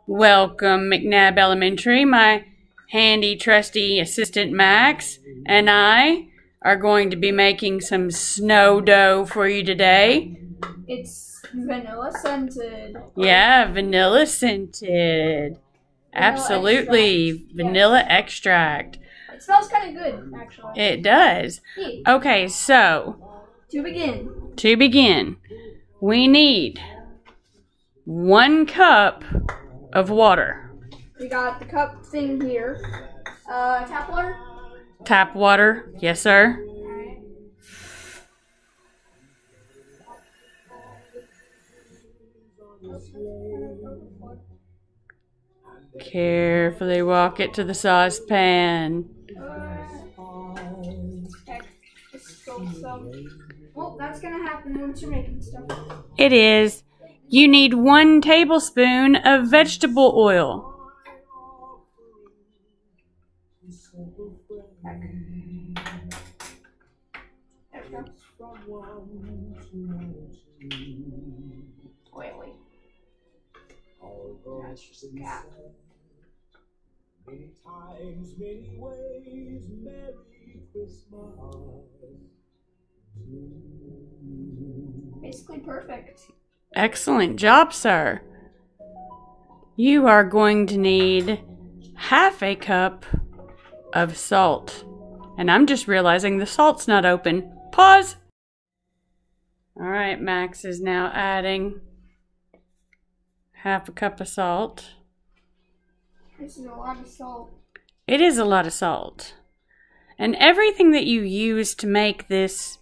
Welcome, McNabb Elementary. My handy, trusty assistant Max and I are going to be making some snow dough for you today. It's vanilla scented. Yeah, vanilla scented. Absolutely. Extract. Vanilla extract. It smells kind of good, actually. It does. Okay, so To begin, we need 1 cup of water. we got the cup thing here. Tap water? Tap water, yes sir. Carefully walk it to the saucepan. Well, that's gonna happen once you're making stuff. It is. You need 1 tablespoon of vegetable oil. There we go. Oily. That's just a cap. Many times, many ways, Merry Christmas. Basically perfect. Excellent job, sir. You are going to need 1/2 cup of salt. And I'm just realizing the salt's not open. Pause. All right, Max is now adding 1/2 cup of salt. This is a lot of salt. It is a lot of salt. And everything that you use to make this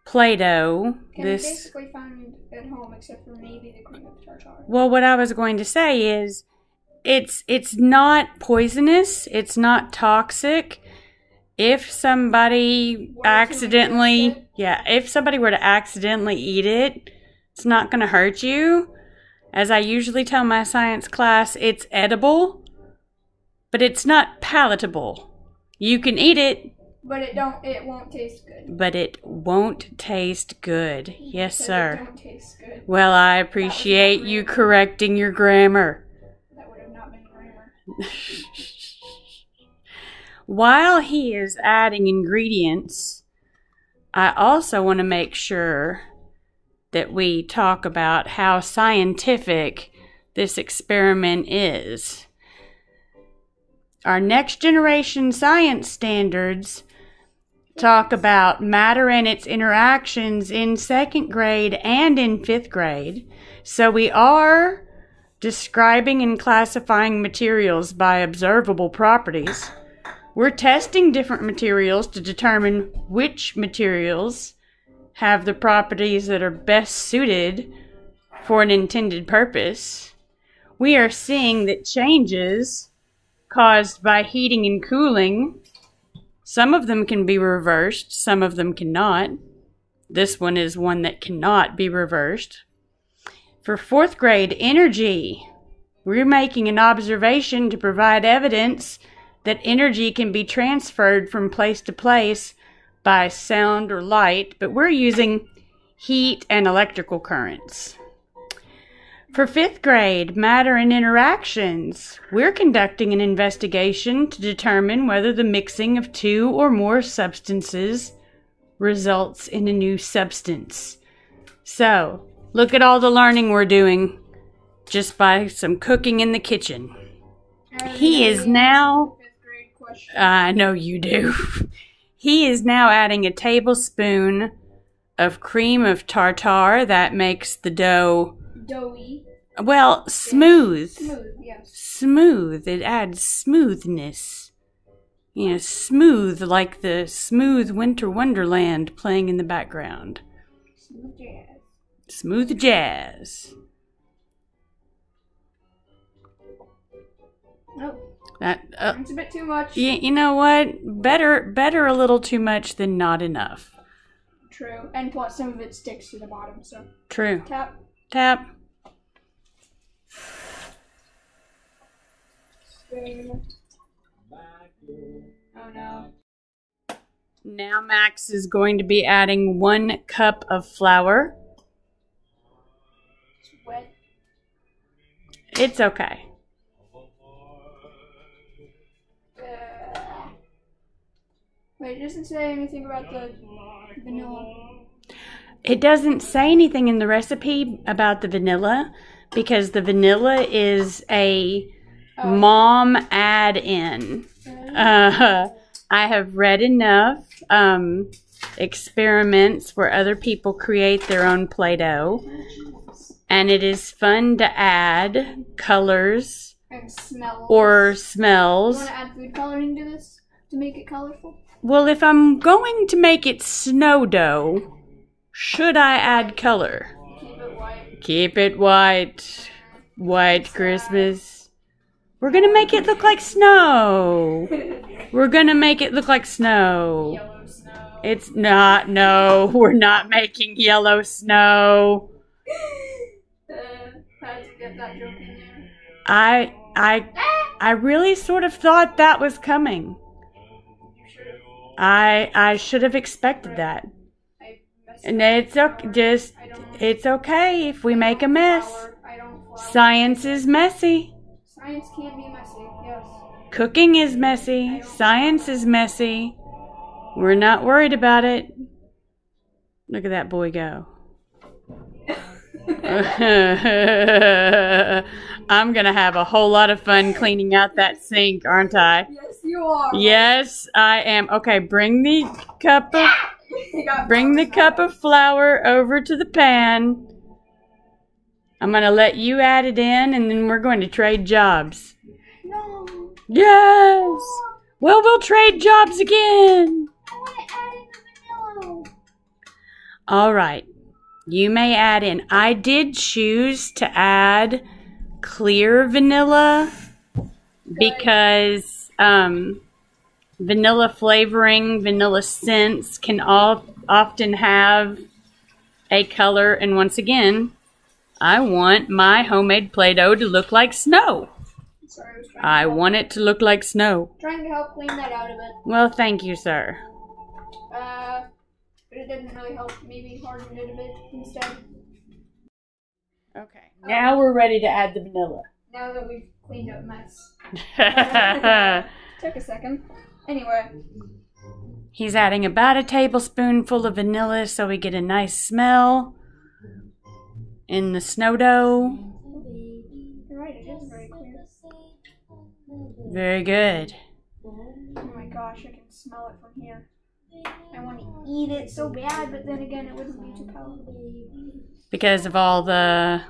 Play-Dough, Can be basically found at home except for maybe the cream of tartar. Well, what I was going to say is it's not poisonous, it's not toxic. If somebody were to accidentally eat it, it's not going to hurt you. As I usually tell my science class, it's edible, but it's not palatable. You can eat it, but it won't taste good. But it won't taste good. Yes, sir. It don't taste good. Well, I appreciate you correcting your grammar. That would have not been grammar. While he is adding ingredients, I also want to make sure that we talk about how scientific this experiment is. Our next generation science standards talk about matter and its interactions in 2nd grade and in 5th grade. So we are describing and classifying materials by observable properties. We're testing different materials to determine which materials have the properties that are best suited for an intended purpose. We are seeing that changes caused by heating and cooling, some of them can be reversed, some of them cannot. This one is one that cannot be reversed. For 4th grade energy, we're making an observation to provide evidence that energy can be transferred from place to place by sound or light, but we're using heat and electrical currents. For 5th grade, matter and interactions, we're conducting an investigation to determine whether the mixing of 2 or more substances results in a new substance. So, look at all the learning we're doing just by some cooking in the kitchen. He is now... I know you do. He is now adding a tablespoon of cream of tartar. That makes the dough... doughy. Well, smooth. Smooth, yes. Smooth. It adds smoothness. You know, smooth like the smooth winter wonderland playing in the background. Smooth jazz. Smooth jazz. Oh. It's a bit too much. You know what? Better a little too much than not enough. True. And plus some of it sticks to the bottom, so. True. Tap. Tap. Spoon. Oh no. Now Max is going to be adding 1 cup of flour. It's wet. It's okay. Wait, it doesn't say anything about the vanilla. It doesn't say anything in the recipe about the vanilla because the vanilla is a mom add-in. I have read enough experiments where other people create their own Play-Doh, and it is fun to add colors And smells. or smells. You want to add food coloring to this to make it colorful? Well, if I'm going to make it snow dough, should I add color? Keep it white. Keep it white. White Christmas. We're gonna make it look like snow. We're gonna make it look like snow. Yellow snow. It's not, no, we're not making yellow snow. Had to get that joke in there. I really sort of thought that was coming. I should have expected that. And it's okay, it's okay if we make a mess. Science is messy. Science can be messy, yes. Cooking is messy. Science is messy. We're not worried about it. Look at that boy go. I'm gonna have a whole lot of fun cleaning out that sink, aren't I? Yes, you are. Yes, I am. Okay, bring the cup of flour over to the pan. I'm gonna let you add it in, and then we're going to trade jobs. No. Yes. Well, we'll trade jobs again. I want to add in the vanilla. All right. You may add in. I did choose to add clear vanilla because vanilla flavoring, vanilla scents can often have a color. And once again, I want my homemade Play-Doh to look like snow. Sorry, I want it to look like snow. trying to help clean that out of it. Well, thank you, sir. But it didn't really help. Maybe harden it a bit instead. Okay. Now we're ready to add the vanilla. Now that we've cleaned up mess. Took a second. Anyway. He's adding about a tablespoonful of vanilla so we get a nice smell in the snow dough. You're right, it is very clear. Very good. Oh my gosh, I can smell it from here. I want to eat it so bad, but then again, it wouldn't be too palatable. Because of all the...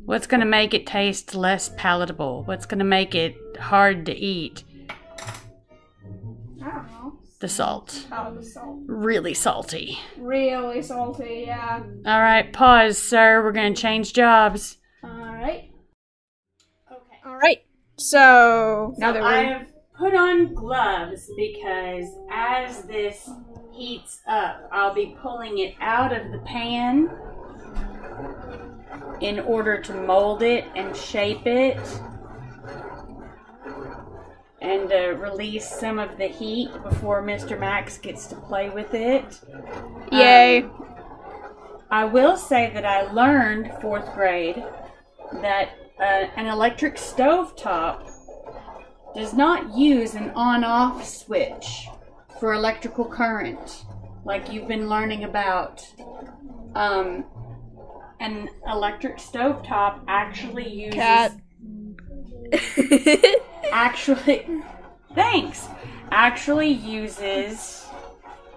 What's going to make it taste less palatable? What's going to make it hard to eat? I don't know. The salt. Oh, the salt. Really salty. Really salty, yeah. All right, pause, sir. We're going to change jobs. Alright. Okay. Alright. So, now that I we're... have put on gloves because as this heats up, I'll be pulling it out of the pan in order to mold it and shape it and release some of the heat before Mr. Max gets to play with it. Yay. I will say that I learned 4th grade that an electric stovetop does not use an on-off switch for electrical current like you've been learning about. An electric stovetop actually uses... Cat. Actually uses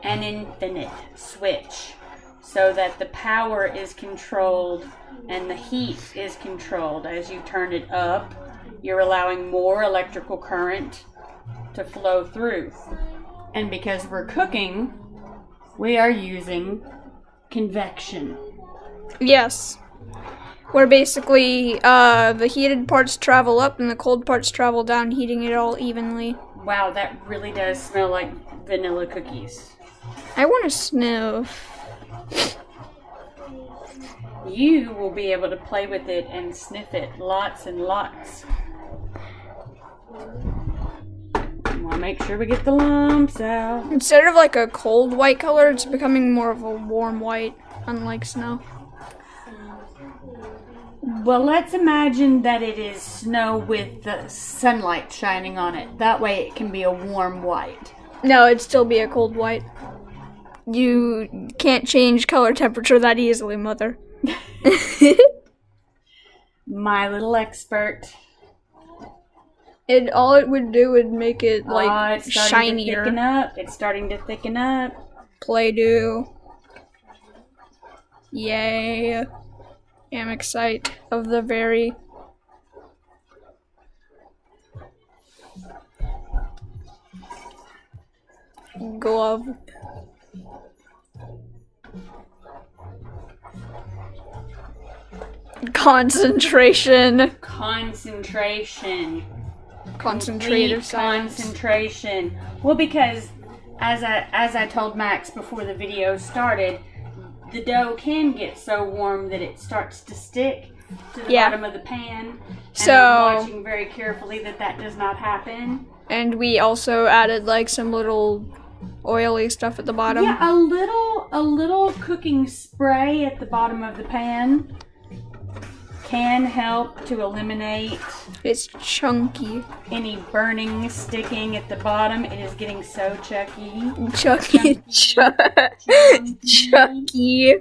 an infinite switch so that the power is controlled and the heat is controlled. As you turn it up, you're allowing more electrical current to flow through. And because we're cooking, we are using convection. Yes. Where basically the heated parts travel up and the cold parts travel down, heating it all evenly. Wow, that really does smell like vanilla cookies. I want to sniff. You will be able to play with it and sniff it lots and lots. Want to make sure we get the lumps out. Instead of like a cold white color, it's becoming more of a warm white, unlike snow. Well, let's imagine that it is snow with the sunlight shining on it. That way it can be a warm white. No, it'd still be a cold white. You can't change color temperature that easily, Mother. My little expert. All it would do would make it like It's starting to shinier. thicken up. It's starting to thicken up. Play-dough. Yay. I'm excited of the very glove. Concentration. Concentration. Concentrative science. Concentration. Well, because as I told Max before the video started, the dough can get so warm that it starts to stick to the bottom of the pan. And I'm watching very carefully that does not happen. And we also added like some little oily stuff at the bottom. Yeah, a little cooking spray at the bottom of the pan can help to eliminate It's chunky. any burning, sticking at the bottom. It is getting so chucky. Chucky. Chucky.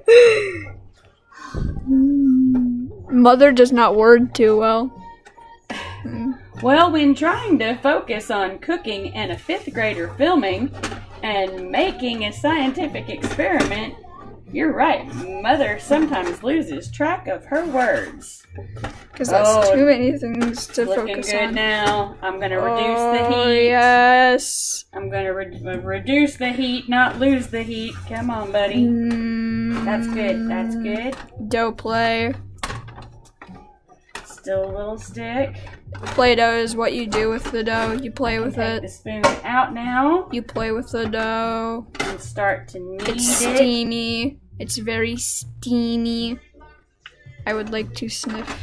Mother does not word too well. Well, when trying to focus on cooking and a 5th grader filming and making a scientific experiment, you're right, Mother sometimes loses track of her words. Because that's too many things to Looking focus good on. now. I'm going to reduce the heat. Yes. I'm going to reduce the heat, not lose the heat. Come on, buddy. That's good. That's good. Dough play. Still a little stick. Play-dough is what you do with the dough. You play with Take it. the spoon out now You play with the dough. and start to knead It's it. steamy. It's very steamy. I would like to sniff.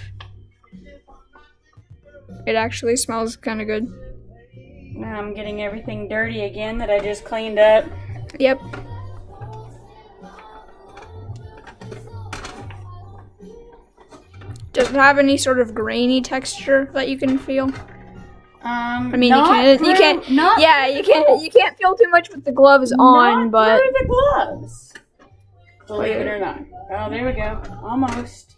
It actually smells kind of good. Now I'm getting everything dirty again that I just cleaned up. Yep. Does it have any sort of grainy texture that you can feel? I mean, you can't. You can't feel too much with the gloves on, but through the gloves. Believe it or not. Oh, there we go. Almost.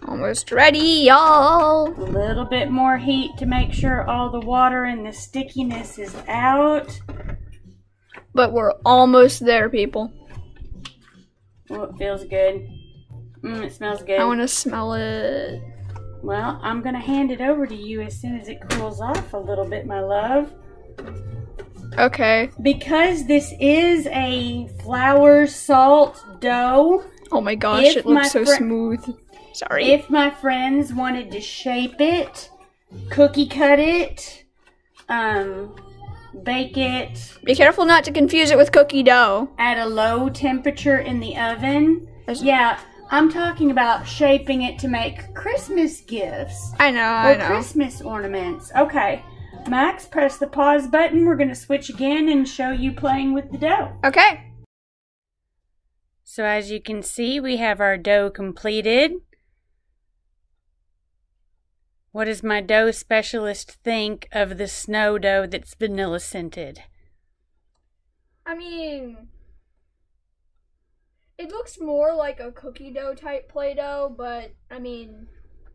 almost ready, y'all. A little bit more heat to make sure all the water and the stickiness is out. But we're almost there, people. Oh, it feels good. It smells good. I want to smell it. Well, I'm going to hand it over to you as soon as it cools off a little bit, my love. Okay. Because this is a flour salt dough. Oh my gosh, If it looks my so smooth. Sorry. If my friends wanted to shape it, cookie cut it, bake it Be careful not to confuse it with cookie dough. at a low temperature in the oven. Yeah, I'm talking about shaping it to make Christmas gifts. I know. Christmas ornaments. Okay. Max, press the pause button. We're going to switch again and show you playing with the dough. Okay. So as you can see, we have our dough completed. What does my dough specialist think of the snow dough that's vanilla scented? I mean, it looks more like a cookie dough type Play-Doh, but I mean,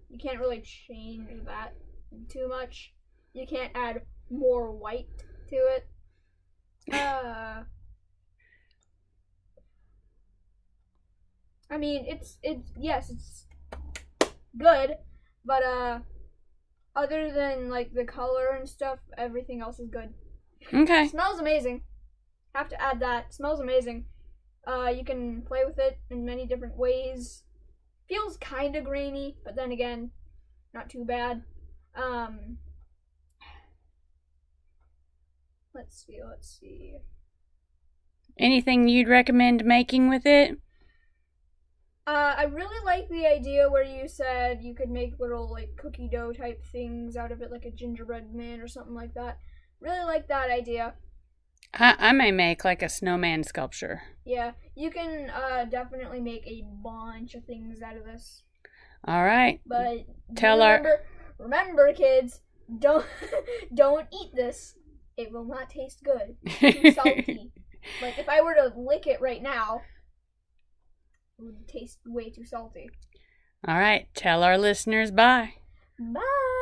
you can't really change that too much. You can't add more white to it. I mean, it's good, but other than like the color and stuff, everything else is good. Okay. Smells amazing. Have to add that. Smells amazing. You can play with it in many different ways. Feels kind of grainy, but then again, not too bad. Let's see. Anything you'd recommend making with it? I really like the idea where you said you could make little like cookie dough type things out of it, like a gingerbread man or something like that. Really like that idea. I may make like a snowman sculpture. Yeah, you can definitely make a bunch of things out of this. All right. But Tell remember kids, don't eat this. it will not taste good. Too salty. Like, if I were to lick it right now, it would taste way too salty. All right. Tell our listeners bye. Bye!